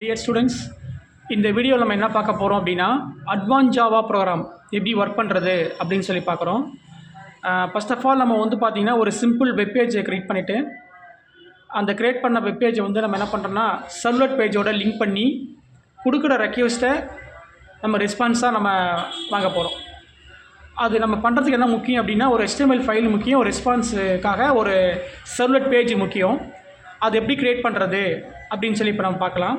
Dear students, இந்த வீடியோவில் நம்ம என்ன பார்க்க போகிறோம் அப்படின்னா அட்வான்ஸ் ஜாவா ப்ரோக்ராம் எப்படி ஒர்க் பண்ணுறது அப்படின்னு சொல்லி பார்க்குறோம். ஃபர்ஸ்ட் ஆஃப் ஆல் நம்ம வந்து பார்த்திங்கன்னா ஒரு சிம்பிள் வெப்பேஜை க்ரியேட் பண்ணிவிட்டு அந்த க்ரியேட் பண்ண வெப்பேஜை வந்து நம்ம என்ன பண்ணுறோன்னா சர்வலெட் பேஜோட லிங்க் பண்ணி கொடுக்குற ரெக்வெஸ்ட்டை நம்ம ரெஸ்பான்ஸாக நம்ம வாங்க போகிறோம். அது நம்ம பண்ணுறதுக்கு என்ன முக்கியம் அப்படின்னா ஒரு HTML ஃபைல் முக்கியம், ஒரு ரெஸ்பான்ஸுக்காக ஒரு சர்வலெட் பேஜ் முக்கியம். அது எப்படி க்ரியேட் பண்ணுறது அப்படின்னு சொல்லி இப்போ நம்ம பார்க்கலாம்.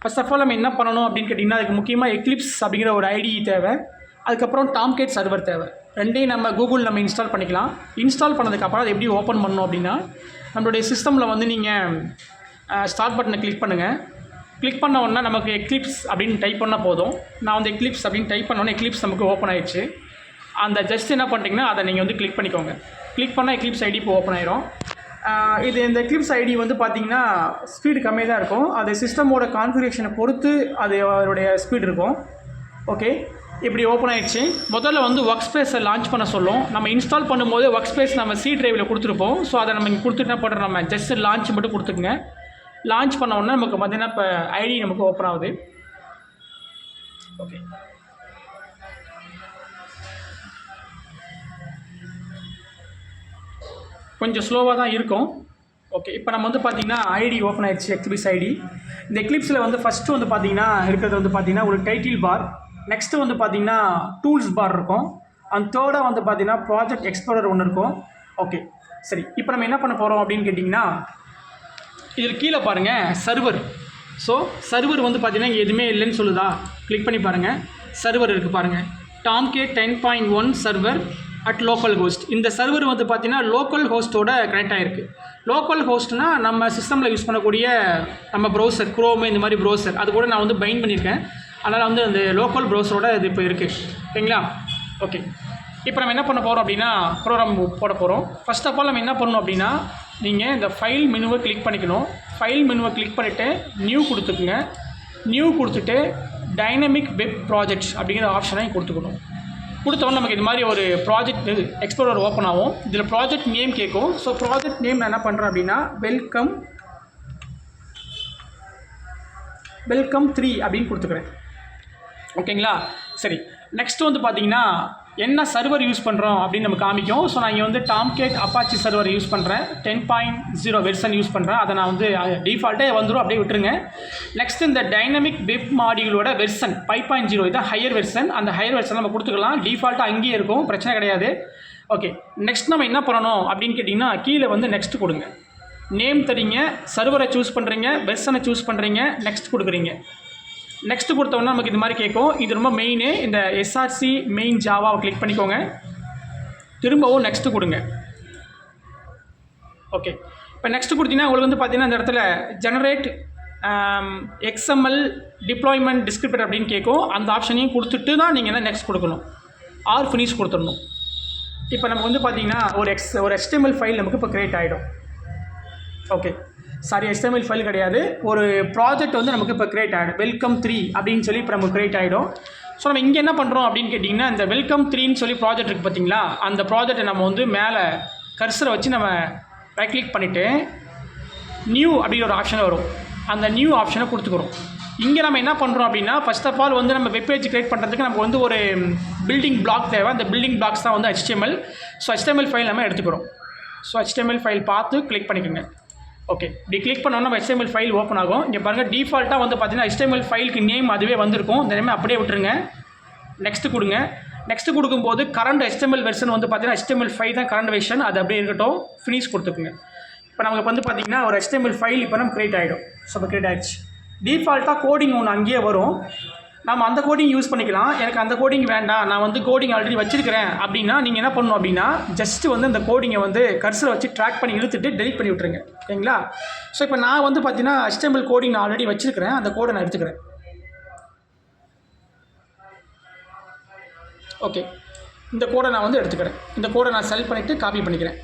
ஃபர்ஸ்ட் ஆஃப் ஆல் நம்ம என்ன பண்ணணும் அப்படின்னு கேட்டிங்கன்னா அதுக்கு முக்கியமாக எக்லிப்ஸ் அப்படிங்கிற ஒரு ஐடி தேவை. அதுக்கப்புறம் டாம்கேட் சர்வர் தேவை. ரெண்டையும் நம்ம கூகுள் நம்ம இன்ஸ்டால் பண்ணிக்கலாம். இன்ஸ்டால் பண்ணதுக்கப்புறம் அதை எப்படி ஓப்பன் பண்ணணும் அப்படின்னா நம்மளுடைய சிஸ்டமில் வந்து நீங்கள் ஸ்டார்ட் பட்டனை கிளிக் பண்ணுங்கள். கிளிக் பண்ண உடனே நமக்கு எக்லிப்ஸ் அப்படின்னு டைப் பண்ணால் போதும். நான் வந்து எக்லிப்ஸ் அப்படின்னு டைப் பண்ணோன்னே எக்லிப்ஸ் நமக்கு ஓப்பன் ஆயிடுச்சு. அந்த ஜஸ்ட் என்ன பண்ணுறீங்கன்னா அதை நீங்கள் வந்து கிளிக் பண்ணிக்கோங்க. கிளிக் பண்ணால் எக்லிப்ஸ் ஐடி இப்போ ஓப்பன் ஆயிரும். இந்த எக்லிப்ஸ் ஐடி வந்து பார்த்திங்கன்னா ஸ்பீடு கம்மியாக தான் இருக்கும். அது சிஸ்டமோட கான்ஃபிகரேஷனை பொறுத்து அது அதோடைய ஸ்பீடு இருக்கும். ஓகே, இப்படி ஓப்பன் ஆகிடுச்சு. முதல்ல வந்து ஒர்க் ஸ்பேஸை லான்ச் பண்ண சொல்லும். நம்ம இன்ஸ்டால் பண்ணும்போது ஒர்க் ஸ்பேஸ் நம்ம சி டிரைவில் கொடுத்துருப்போம். ஸோ அதை நம்ம இங்கே கொடுத்துட்டு என்ன பண்ணுறோம், நம்ம ஜஸ்ட் லான்ச் மட்டும் கொடுத்துக்குங்க. லான்ச் பண்ண உடனே நமக்கு பார்த்திங்கன்னா இப்போ ஐடி நமக்கு ஓப்பன் ஆகுது. ஓகே, கொஞ்சம் ஸ்லோவாக தான் இருக்கும். ஓகே, இப்போ நம்ம வந்து பார்த்திங்கன்னா ஐடி ஓப்பன் ஆகிடுச்சு, எக்லிப்ஸ் ஐடி. இந்த எக்லிப்ஸில் வந்து ஃபஸ்ட்டு வந்து பார்த்திங்கன்னா இருக்கிறது வந்து பார்த்திங்கன்னா ஒரு டைட்டில் பார், நெக்ஸ்ட்டு வந்து பார்த்திங்கன்னா டூல்ஸ் பார் இருக்கும், அண்ட் தேர்டாக வந்து பார்த்திங்கன்னா ப்ராஜெக்ட் எக்ஸ்ப்ளோரர் ஒன்று இருக்கும். ஓகே சரி, இப்போ நம்ம என்ன பண்ண போகிறோம் அப்படின்னு கேட்டிங்கன்னா இதில் கீழே பாருங்கள் சர்வர். ஸோ சர்வர் வந்து பார்த்திங்கன்னா இங்கே எதுவுமே இல்லைன்னு சொல்லுதா, கிளிக் பண்ணி பாருங்கள். சர்வர் இருக்குது பாருங்கள், Tomcat 10.1 server at local host. இந்த சர்வர் வந்து பார்த்திங்கன்னா லோக்கல் ஹோஸ்ட்டோட கனெக்ட் ஆகிருக்கு. லோக்கல் ஹோஸ்ட்னால் நம்ம சிஸ்டமில் யூஸ் பண்ணக்கூடிய நம்ம ப்ரௌசர் குரோம் இந்த மாதிரி ப்ரௌசர் அது கூட நான் வந்து பைண்ட் பண்ணியிருக்கேன். அதனால் வந்து அந்த லோக்கல் ப்ரௌசரோட இது இப்போ இருக்குது. ஓகேங்களா? ஓகே, இப்போ நம்ம என்ன பண்ண போகிறோம் அப்படின்னா ப்ரோக்ராம் போட போகிறோம். ஃபர்ஸ்ட் ஆஃப் ஆல் நம்ம என்ன பண்ணணும் அப்படின்னா நீங்கள் இந்த ஃபைல் மெனுவை கிளிக் பண்ணிக்கணும். ஃபைல் மெனுவை கிளிக் பண்ணிவிட்டு நியூ கொடுத்துக்குங்க. நியூ கொடுத்துட்டு டைனமிக் வெப் ப்ராஜெக்ட் அப்படிங்கிற ஆப்ஷனை கொடுத்துக்கணும். கொடுத்தவொன்னே நமக்கு இது மாதிரி ஒரு ப்ராஜெக்ட் எக்ஸ்ப்ளோரர் ஓப்பன் ஆகும். இதில் ப்ராஜெக்ட் நேம் கேட்கும். ஸோ ப்ராஜெக்ட் நேம் நான் என்ன பண்ணுறேன் அப்படின்னா வெல்கம் 3 அப்படின்னு கொடுத்துக்கிறேன். ஓகேங்களா? சரி, நெக்ஸ்ட் வந்து பார்த்தீங்கன்னா என்ன சர்வர் யூஸ் பண்ணுறோம் அப்படின்னு நம்ம காமிக்கும். ஸோ நான் இங்கே வந்து டாம்கேட் அப்பாச்சி சர்வர் யூஸ் பண்ணுறேன், 10.0 வெர்ஷன் யூஸ் பண்ணுறேன். அதை நான் வந்து டிஃபால்ட்டே வந்துடும், அப்படியே விட்டுருங்க. நெக்ஸ்ட் இந்த டைனமிக் வெப் மாடியூலோட வெர்ஷன் 5.0 இதான் ஹையர் வெர்ஷன். அந்த ஹையர் வெர்ஷன் நம்ம கொடுத்துக்கலாம். டிஃபால்ட்டாக அங்கேயே இருக்கும், பிரச்சனை கிடையாது. ஓகே, நெக்ஸ்ட் நம்ம என்ன பண்ணணும் அப்படின்னு கேட்டிங்கன்னா கீழே வந்து நெக்ஸ்ட் கொடுங்க. நேம் தரீங்க, சர்வரை சூஸ் பண்ணுறீங்க, வெர்ஷனை சூஸ் பண்ணுறீங்க, நெக்ஸ்ட் கொடுக்குறீங்க. நெக்ஸ்ட் கொடுத்தோன்னா நமக்கு இது மாதிரி கேட்கும். இது ரொம்ப மெயின். இந்த SRC மெயின் ஜாவாவை கிளிக் பண்ணிக்கோங்க. திரும்பவும் நெக்ஸ்ட்டு கொடுங்க. ஓகே, இப்போ நெக்ஸ்ட் கொடுத்தீங்கன்னா உங்களுக்கு வந்து பார்த்தீங்கன்னா இந்த இடத்துல ஜெனரேட் XML டிப்ளாய்மெண்ட் டிஸ்கிரிப்டர் அப்படின்னு கேட்கும். அந்த ஆப்ஷனையும் கொடுத்துட்டு தான் நீங்கள் என்ன நெக்ஸ்ட் கொடுக்கணும், ஆர் ஃபினிஷ் கொடுத்துடணும். இப்போ நமக்கு வந்து பார்த்தீங்கன்னா ஒரு HTML ஃபைல் நமக்கு இப்போ க்ரியேட் ஆகிடும். ஓகே, சாரி, HTML ஃபைல் கிடையாது, ஒரு ப்ராஜெக்ட் வந்து நமக்கு இப்போ க்ரியேட் ஆகிடும். வெல்கம் 3 அப்படின்னு சொல்லி இப்போ நமக்கு க்ரியேட் ஆகிடும். ஸோ நம்ம இங்கே என்ன பண்ணுறோம் அப்படின்னு கேட்டிங்கன்னா இந்த வெல்கம் 3ன்னு சொல்லி ப்ராஜெக்ட் இருக்குது பார்த்தீங்களா, அந்த ப்ராஜெக்டை நம்ம வந்து மேலே கர்சரை வச்சு நம்ம ரைட் கிளிக் பண்ணிவிட்டு நியூ அப்படிங்கிற ஒரு ஆப்ஷன் வரும். அந்த நியூ ஆப்ஷனை கொடுத்துக்கிறோம். இங்கே நம்ம என்ன பண்ணுறோம் அப்படின்னா ஃபர்ஸ்ட் ஆஃப் ஆல் வந்து நம்ம வெப்பேஜ் க்ரியேட் பண்ணுறதுக்கு நமக்கு வந்து ஒரு பில்டிங் பிளாக் தேவை. அந்த பில்டிங் பிளாக்ஸ் தான் வந்து HTML. ஸோ HTML ஃபைல் நம்ம எடுத்துக்கிறோம். ஸோ HTML ஃபைல் பார்த்து கிளிக் பண்ணிக்கோங்க. ஓகே, இப்படி கிளிக் பண்ணோன்னா நம்ம HTML ஃபைல் ஓப்பன் ஆகும். இங்கே பாருங்கள், டிஃபால்ட்டாக வந்து பார்த்தீங்கன்னா HTML ஃபைலுக்கு நேம் அதுவே வந்திருக்கும். இந்த நேம் அப்படியே விட்டுருங்க. நெக்ஸ்ட்டு கொடுங்க. நெக்ஸ்ட்டு கொடுக்கும்போது கரண்ட் HTML வெர்ஷன் வந்து பார்த்தீங்கன்னா HTML5 தான் கரண்ட் வெர்ஷன், அது அப்படியே இருக்கட்டும். ஃபினிஷ் கொடுத்துக்குங்க. இப்போ நமக்கு வந்து பார்த்தீங்கன்னா ஒரு HTML ஃபைல் இப்போ நம்ம க்ரியேட் ஆகிடும். ஸோ இப்போ க்ரியேட் ஆகிடுச்சு. டிஃபால்ட்டாக கோடிங் ஒன்று அங்கேயே வரும். நம்ம அந்த கோடிங் யூஸ் பண்ணிக்கலாம். எனக்கு அந்த கோடிங் வேண்டாம், நான் வந்து கோடிங் ஆல்ரெடி வச்சிருக்கிறேன் அப்படின்னா நீங்கள் என்ன பண்ணணும் அப்படின்னா ஜஸ்ட்டு வந்து அந்த கோடிங்கை வந்து கர்சரை வச்சு ட்ராக் பண்ணி இழுத்துட்டு டெலிட் பண்ணி விட்டுருங்க. ஓகேங்களா? ஸோ இப்போ நான் வந்து பார்த்தீங்கன்னா HTML கோடிங் நான் ஆல்ரெடி வச்சிருக்கிறேன், அந்த கோடை நான் எடுத்துக்கிறேன். ஓகே, இந்த கோடை நான் வந்து எடுத்துக்கிறேன். இந்த கோடை நான் செலக்ட் பண்ணிவிட்டு காப்பி பண்ணிக்கிறேன்.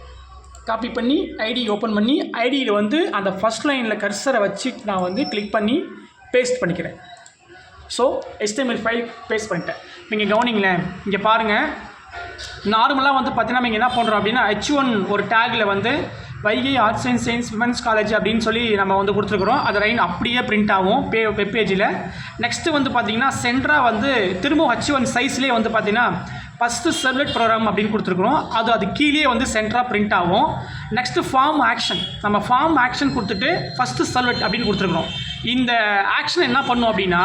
காப்பி பண்ணி ஐடி ஓப்பன் பண்ணி ஐடியில் வந்து அந்த ஃபஸ்ட் லைனில் கர்சரை வச்சு நான் வந்து கிளிக் பண்ணி பேஸ்ட் பண்ணிக்கிறேன். ஸோ HTML ஃபைல் பேஸ்ட் பண்ணிட்டேன். நீங்கள் கவனிங்களேன், இங்கே பாருங்கள், நார்மலாக வந்து பார்த்தீங்கன்னா நீங்கள் என்ன பண்ணுறோம் அப்படின்னா H1 ஒரு டேக்கில் வந்து Vaigai arts and science women's college அப்படின்னு சொல்லி நம்ம வந்து கொடுத்துருக்குறோம். அது ரைன் அப்படியே பிரிண்ட் ஆகும் வெப் பேஜில். நெக்ஸ்ட்டு வந்து பார்த்திங்கன்னா சென்ட்ராக வந்து திரும்ப H1 சைஸ்லேயே வந்து பார்த்திங்கன்னா ஃபஸ்ட்டு சர்வலெட் ப்ரோக்ராம் அப்படின்னு கொடுத்துருக்குறோம். அது கீழே வந்து சென்ட்ராக பிரிண்ட் ஆகும். நெக்ஸ்ட்டு ஃபார்ம் ஆக்ஷன், நம்ம ஃபார்ம் ஆக்ஷன் கொடுத்துட்டு ஃபஸ்ட்டு சர்வலெட் அப்படின்னு கொடுத்துருக்குறோம். இந்த ஆக்ஷன் என்ன பண்ணும் அப்படின்னா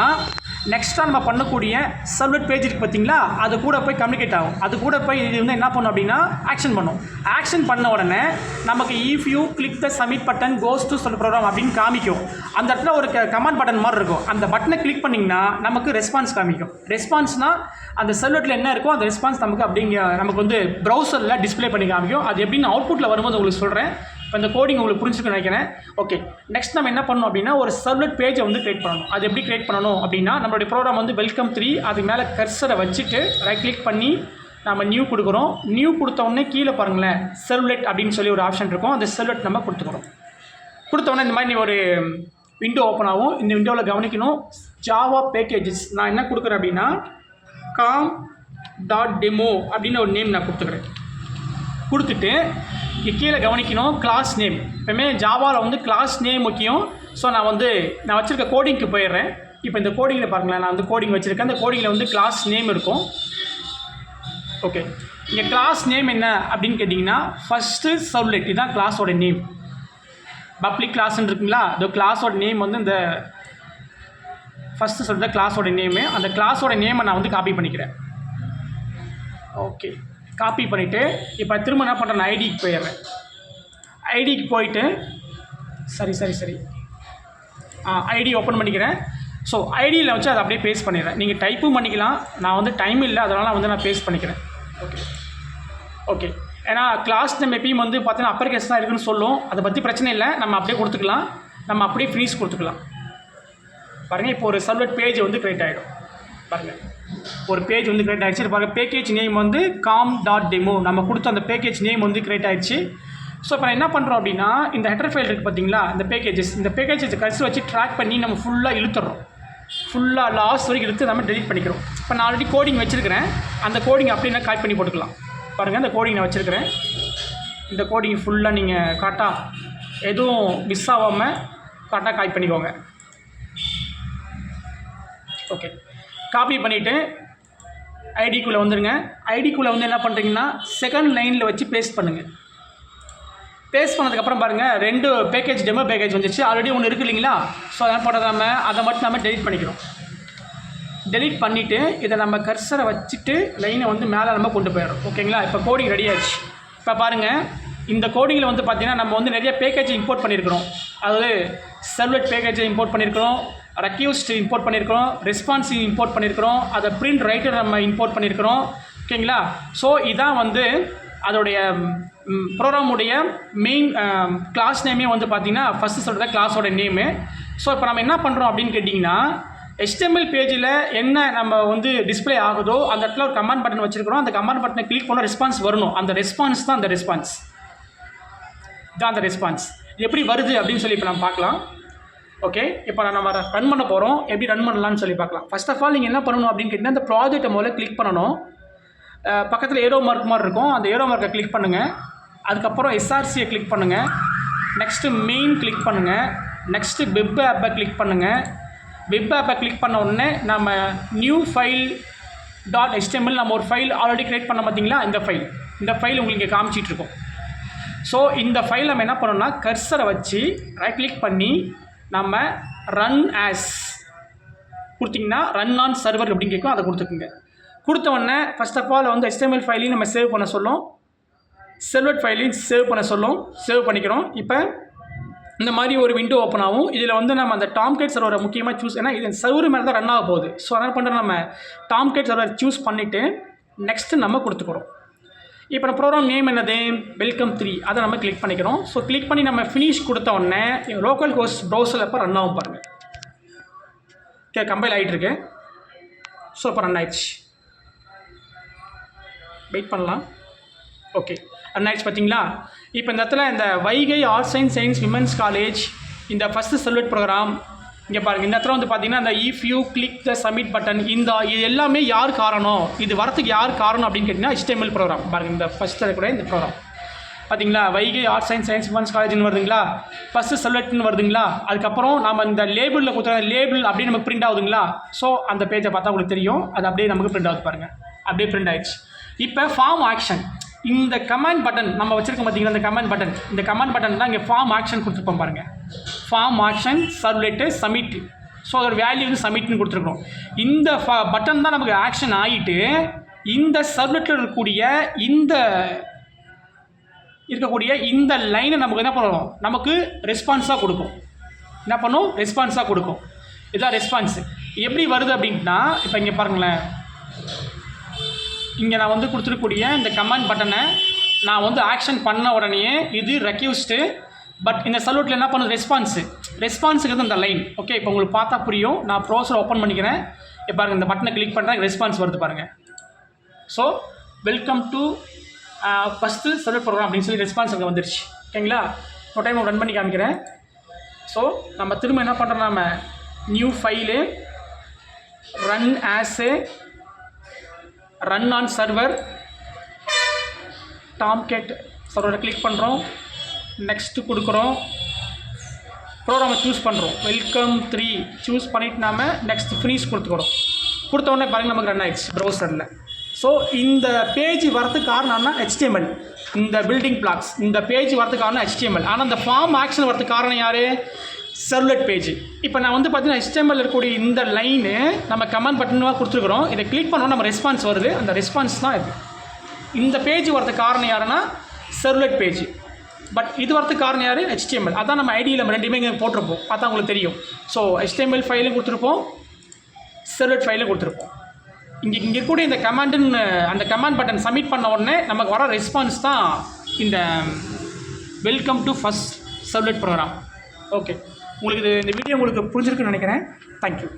நெக்ஸ்ட்டாக நம்ம பண்ணக்கூடிய சர்வலெட் பேஜ் இருக்குது பார்த்தீங்களா, அது கூட போய் கம்யூனிகேட் ஆகும். அது கூட போய் இது வந்து என்ன பண்ணும் அப்படின்னா ஆக்ஷன் பண்ணும். ஆக்ஷன் பண்ண உடனே நமக்கு if you click the submit button goes to servlet program அப்படின்னு காமிக்கும். அந்த இடத்துல ஒரு கமாண்ட் பட்டன் மாதிரி இருக்கும். அந்த பட்டனை கிளிக் பண்ணிங்கன்னா நமக்கு ரெஸ்பான்ஸ் காமிக்கும். ரெஸ்பான்ஸ்னால் அந்த சர்வலெட்டில் என்ன இருக்கோ அந்த ரெஸ்பான்ஸ் நமக்கு வந்து ப்ரௌசரில் டிஸ்பிளே பண்ணி காமிக்கும். அது எப்படின்னு அவுட்புட்டில் வரும்போது உங்களுக்கு சொல்கிறேன். இப்போ இந்த கோடிங் உங்களுக்கு புரிஞ்சுக்க நினைக்கிறேன். ஓகே, நெக்ஸ்ட் நம்ம என்ன பண்ணணும் அப்படின்னா ஒரு சர்வலெட் பேஜை வந்து கிரியேட் பண்ணணும். அது எப்படி கிரியேட் பண்ணணும் அப்படின்னா நம்மளுடைய ப்ரோக்ராம் வந்து வெல்கம் 3 அது மேலே கர்சரை வச்சுட்டு ரைட் கிளிக் பண்ணி நம்ம நியூ கொடுக்குறோம். நியூ கொடுத்த உடனே கீழே பாருங்களேன் சர்வலெட் அப்படின்னு சொல்லி ஒரு ஆப்ஷன் இருக்கும். அந்த சர்வலெட் நம்ம கொடுத்துக்கிறோம். கொடுத்த உடனே இந்த மாதிரி ஒரு விண்டோ ஓப்பன் ஆகும். இந்த விண்டோவில் கவனிக்கணும் ஜாவா பேக்கேஜஸ் நான் என்ன கொடுக்குறேன் அப்படின்னா com.demo அப்படின்னு ஒரு நேம் நான் கொடுத்துக்கிறேன். கொடுத்துட்டு கீழே கவனிக்கணும் கிளாஸ் நேம். எப்பவுமே ஜாவாவில் வந்து கிளாஸ் நேம் முக்கியம். ஸோ நான் வச்சுருக்க கோடிங்க்கு போயிடுறேன். இப்போ இந்த கோடிங்கில் பாருங்களேன், நான் வந்து கோடிங் வச்சுருக்கேன். அந்த கோடிங்கில் வந்து கிளாஸ் நேம் இருக்கும். ஓகே, இங்கே கிளாஸ் நேம் என்ன அப்படின்னு கேட்டிங்கன்னா ஃபஸ்ட்டு சர்வலெட் இதுதான் கிளாஸோட நேம். பப்ளிக் கிளாஸ்ன்னு இருக்குங்களா, அந்த கிளாஸோட நேம் வந்து இந்த ஃபஸ்ட்டு சொல்கிற கிளாஸோட நேமு. அந்த கிளாஸோட நேமை நான் வந்து காப்பி பண்ணிக்கிறேன். ஓகே, காப்பி பண்ணிவிட்டு இப்போ திரும்ப என்ன பண்ணுறேன் ஐடிக்கு போயிடுறேன். ஐடிக்கு போயிட்டு சரி ஐடி ஓப்பன் பண்ணிக்கிறேன். ஸோ ஐடியில் வச்சு அதை அப்படியே பேஸ்ட் பண்ணிடுறேன். நீங்கள் டைப்பும் பண்ணிக்கலாம். நான் வந்து டைம் இல்லை, அதனால் நான் பேஸ்ட் பண்ணிக்கிறேன். ஓகே ஏன்னா கிளாஸ் நம்ம எப்பயும் வந்து பார்த்தீங்கன்னா அப்பர் கேஸ் தான் இருக்குன்னு சொல்லும். அதை பற்றி பிரச்சனை இல்லை, நம்ம அப்படியே கொடுத்துக்கலாம். நம்ம அப்படியே ஃபினிஷ் கொடுத்துக்கலாம். பாருங்கள், இப்போ ஒரு சர்வலெட் பேஜ் வந்து க்ரியேட் ஆகிடும். பாருங்கள், ஒரு பேஜ் வந்து க்ரியேட் ஆகிடுச்சு. பாருங்கள், பேக்கேஜ் நேம் வந்து com.demo நம்ம கொடுத்த அந்த பேக்கேஜ் நேம் வந்து க்ரியேட் ஆகிடுச்சு. ஸோ இப்போ என்ன பண்ணுறோம் அப்படின்னா இந்த ஹெடர் ஃபைல் இருக்குது பார்த்தீங்களா, இந்த பேக்கேஜஸ் கர்சர் வச்சு ட்ராக் பண்ணி நம்ம ஃபுல்லாக இழுத்துறோம். ஃபுல்லாக லாஸ்ட் வரைக்கும் இழுத்து நம்ம டெலிட் பண்ணிக்கிறோம். இப்போ நான் ஆல்ரெடி கோடிங் வச்சுருக்கிறேன். அந்த கோடிங் அப்படின்னா காப்பி பண்ணி போட்டுக்கலாம். பாருங்கள், இந்த கோடிங் நான் வச்சுருக்கிறேன். இந்த கோடிங் ஃபுல்லாக நீங்கள் கரெக்டாக எதுவும் மிஸ் ஆகாமல் கரெக்டாக காப்பி பண்ணிக்கோங்க. ஓகே, காப்பி பண்ணிவிட்டு ஐடிக்குள்ளே வந்துடுங்க. ஐடிக்குள்ளே வந்து என்ன பண்ணுறீங்கன்னா செகண்ட் லைனில் வச்சு பேஸ்ட் பண்ணுங்கள். பேஸ்ட் பண்ணதுக்கப்புறம் பாருங்கள் 2 பேக்கேஜ் டெமோ பேக்கேஜ் வந்துச்சு. ஆல்ரெடி ஒன்று இருக்குது இல்லைங்களா. ஸோ அதை பண்ணுறதாம அதை மட்டும் நம்ம டெலிட் பண்ணிக்கிறோம். டெலிட் பண்ணிவிட்டு இதை நம்ம கர்சரை வச்சுட்டு லைனை வந்து மேலே நம்ம கொண்டு போயிடுறோம். ஓகேங்களா, இப்போ கோடிங் ரெடி ஆயிடுச்சு. இப்போ பாருங்கள், இந்த கோடிங்கில் வந்து பார்த்திங்கன்னா நம்ம வந்து நிறைய பேக்கேஜ் இம்போர்ட் பண்ணியிருக்கிறோம். அதாவது சர்வலெட் பேக்கேஜை இம்போர்ட் பண்ணியிருக்கிறோம், ரெக்யூஸ்ட் இம்போர்ட் பண்ணியிருக்கிறோம், ரெஸ்பான்சிவ் இம்போர்ட் பண்ணியிருக்கிறோம், அதை பிரிண்ட் ரைட்டர் நம்ம இம்போர்ட் பண்ணியிருக்கிறோம். ஓகேங்களா, ஸோ இதான் வந்து அதோடைய ப்ரோக்ராமுடைய மெயின் கிளாஸ் நேமே வந்து பார்த்திங்கன்னா ஃபஸ்ட்டு சொல்கிற கிளாஸோட நேமு. ஸோ இப்போ நம்ம என்ன பண்ணுறோம் அப்படின்னு கேட்டிங்கன்னா HTML பேஜில் என்ன நம்ம வந்து டிஸ்பிளே ஆகுதோ அந்த இடத்துல ஒரு கமாண்ட் பட்டன் வச்சுருக்கிறோம். அந்த கமாண்ட் பட்டனை கிளிக் பண்ண ரெஸ்பான்ஸ் வரணும். அந்த ரெஸ்பான்ஸ் தான் அந்த ரெஸ்பான்ஸ் தான் அந்த ரெஸ்பான்ஸ் எப்படி வருது அப்படின்னு சொல்லி இப்போ நம்ம பார்க்கலாம். ஓகே, இப்போ நம்ம ரன் பண்ண போகிறோம். எப்படி ரன் பண்ணலான்னு சொல்லி பார்க்கலாம். ஃபர்ஸ்ட் ஆஃப் ஆல் நீங்கள் என்ன பண்ணணும் அப்படின்னு கேட்டிங்கன்னா இந்த ப்ராஜெக்டை முதல்ல கிளிக் பண்ணணும். பக்கத்தில் ஏரோ மார்க் மாதிரி இருக்கும். அந்த ஏரோ மார்க்கை கிளிக் பண்ணுங்கள். அதுக்கப்புறம் SRCயை கிளிக் பண்ணுங்கள். நெக்ஸ்ட்டு மெயின் கிளிக் பண்ணுங்கள். நெக்ஸ்ட்டு வெப் ஆப்பை கிளிக் பண்ணுங்கள். வெப் ஆப்பை கிளிக் பண்ண உடனே நம்ம நியூ ஃபைல் .html நம்ம ஒரு ஃபைல் ஆல்ரெடி க்ரியேட் பண்ண பார்த்தீங்களா, இந்த ஃபைல் உங்களுக்கு இங்கே காமிச்சிட்ருக்கோம். ஸோ இந்த ஃபைல் நம்ம என்ன பண்ணோம்னா கர்சரை வச்சு ரைட் கிளிக் பண்ணி நம்ம ரன் ஆஸ் கொடுத்திங்கன்னா ரன் ஆன் சர்வர் அப்படின்னு கேட்கும். அதை கொடுத்துக்குங்க. கொடுத்த உடனே ஃபர்ஸ்ட் ஆஃப் ஆல் வந்து HTML ஃபைலையும் நம்ம சேவ் பண்ண சொல்லும், சர்வலெட் ஃபைலையும் சேவ் பண்ண சொல்லும். சேவ் பண்ணிக்கிறோம். இப்போ இந்த மாதிரி ஒரு விண்டோ ஓப்பன் ஆகும். இதில் வந்து நம்ம அந்த டாம்கேட் சர்வரை முக்கியமாக சூஸ், ஏன்னா இது சர்வர் மேலே தான் ரன் ஆக போகுது. ஸோ அதனால் பண்ணுற நம்ம டாம்கேட் சர்வர் சூஸ் பண்ணிவிட்டு நெக்ஸ்ட்டு நம்ம கொடுத்துக்கிறோம். இப்போ நம்ம ப்ரோக்ராம் நேம் என்னது வெல்கம் 3 அதை நம்ம கிளிக் பண்ணிக்கிறோம். ஸோ கிளிக் பண்ணி நம்ம ஃபினிஷ் கொடுத்த உடனே லோக்கல் ஹோஸ்ட் ப்ரௌசரில் இப்போ ரன் ஆகும் பாருங்கள். ஓகே, கம்பைல் ஆகிட்டுருக்கு. ஸோ இப்போ ரன் ஆயிடுச்சு. வெயிட் பண்ணலாம். ஓகே, ரன் ஆயிடுச்சு பார்த்தீங்களா. இப்போ இந்த இடத்துல இந்த Vaigai arts and science women's college இந்த ஃபஸ்ட்டு சர்வலெட் ப்ரோக்ராம் இங்கே பாருங்கள். இந்த இடத்துல வந்து பார்த்தீங்கன்னா இந்த if you click the submit button இது எல்லாமே யார் காரணம், இது வரத்துக்கு யார் காரணம் அப்படின்னு கேட்டிங்கன்னா HTML ப்ரோக்ராம். பாருங்கள், இந்த ஃபஸ்ட்டு கூட இந்த ப்ரோக்ராம் பார்த்தீங்களா, வைகை ஆர்ட்ஸ் சயின்ஸ் உமன்ஸ் காலேஜ்னு வருதுங்களா, ஃபஸ்ட்டு சர்வ்லெட்னு வருதுங்களா, அதுக்கப்புறம் நம்ம இந்த லேபிளில் கொடுத்துற லேபிள் அப்படியே நமக்கு பிரிண்ட் ஆகுதுங்களா. ஸோ அந்த பேஜை பார்த்தா உங்களுக்கு தெரியும், அது அப்படியே நமக்கு பிரிண்ட் ஆகுது பாருங்கள், அப்படியே பிரிண்ட் ஆயிடுச்சு. இப்போ ஃபார்ம் ஆக்ஷன், இந்த கமாண்ட் பட்டன் நம்ம வச்சுருக்கோம் பார்த்தீங்களா, இந்த கமாண்ட் பட்டன், இந்த கமாண்ட் பட்டன் தான் இங்கே ஃபார்ம் ஆக்ஷன் கொடுத்துருப்போம் பாருங்கள். Form action servlet submit. So அதோட வேல்யூ வந்து சப்மிட்னு கொடுத்துருக்கோம். இந்த பட்டன் தான் நமக்கு ஆக்ஷன் ஆகிட்டு இந்த சர்வ்லெட்டில் இருக்கக்கூடிய இந்த லைனை நமக்கு என்ன பண்ணுறோம், நமக்கு ரெஸ்பான்ஸாக கொடுக்கும். என்ன பண்ணும், ரெஸ்பான்ஸாக கொடுக்கும். இதுதான் ரெஸ்பான்ஸு. எப்படி வருது அப்படின்னா, இப்போ இங்கே பாருங்களேன், இங்கே நான் வந்து கொடுத்துருக்கக்கூடிய இந்த கமாண்ட் பட்டனை நான் வந்து ஆக்ஷன் பண்ண உடனே இது ரெக்யூஸ்டு. பட் இந்த சர்வ்லெட்டில் என்ன பண்ணுது, ரெஸ்பான்ஸுக்கு இந்த லைன். ஓகே, இப்போ உங்களுக்கு பார்த்தா புரியும். நான் ப்ரௌசரை ஓப்பன் பண்ணிக்கிறேன். இப்போ பாருங்கள், இந்த பட்டனை கிளிக் பண்ணுறேன், ரெஸ்பான்ஸ் வருது பாருங்கள். So welcome to first servlet program அப்படின்னு சொல்லி ரெஸ்பான்ஸ் அங்கே வந்துருச்சு. ஓகேங்களா, ஒரு டைம் ரன் பண்ணி காமிக்கிறேன். ஸோ நம்ம திரும்ப என்ன பண்ணுறோம், நம்ம new file run as a run on server Tomcat சர்வரை கிளிக் பண்ணுறோம், நெக்ஸ்ட்டு கொடுக்குறோம், ப்ரோக்ராமை சூஸ் பண்ணுறோம், வெல்கம் 3 சூஸ் பண்ணிவிட்டு நாம் நெக்ஸ்ட் ஃபினிஷ் கொடுத்துக்கிறோம். கொடுத்த உடனே பாருங்கள் நமக்கு ரன் ஆகிடுச்சு ப்ரௌசரில். ஸோ இந்த பேஜ் வரதுக்கு காரணம்னா HTML, இந்த பில்டிங் பிளாக்ஸ், இந்த பேஜ் வரதுக்கு காரணம் HTML. ஆனால் இந்த ஃபார்ம் ஆக்ஷன் வரதுக்கு காரணம் யார், சர்வ்லெட் பேஜ். இப்போ நான் வந்து பார்த்தீங்கன்னா HTML இருக்கக்கூடிய இந்த லைனு நம்ம கமாண்ட் பட்டனாக கொடுத்துருக்குறோம். இதை கிளிக் பண்ணோம், நம்ம ரெஸ்பான்ஸ் வருது. அந்த ரெஸ்பான்ஸ் தான் இது. இந்த பேஜ் வரதுக்கு காரணம் யாருன்னா சர்வ்லெட் பேஜ். பட் இது வரதுக்கு காரணம் யார், HTML. அதான் நம்ம ஐடியில் நம்ம ரெண்டுமே இங்கே போட்டிருப்போம், பார்த்தா உங்களுக்கு தெரியும். ஸோ HTML ஃபைலும் கொடுத்துருப்போம், சர்வ்லெட் ஃபைலும் கொடுத்துருப்போம். இங்கே இருக்கக்கூடிய இந்த கமாண்டுன்னு அந்த கமாண்ட் பட்டன் சப்மிட் பண்ண உடனே நமக்கு வர ரெஸ்பான்ஸ் தான் இந்த welcome to first servlet program. Okay, உங்களுக்கு இந்த வீடியோ உங்களுக்கு புரிஞ்சிருக்குன்னு நினைக்கிறேன். தேங்க்யூ.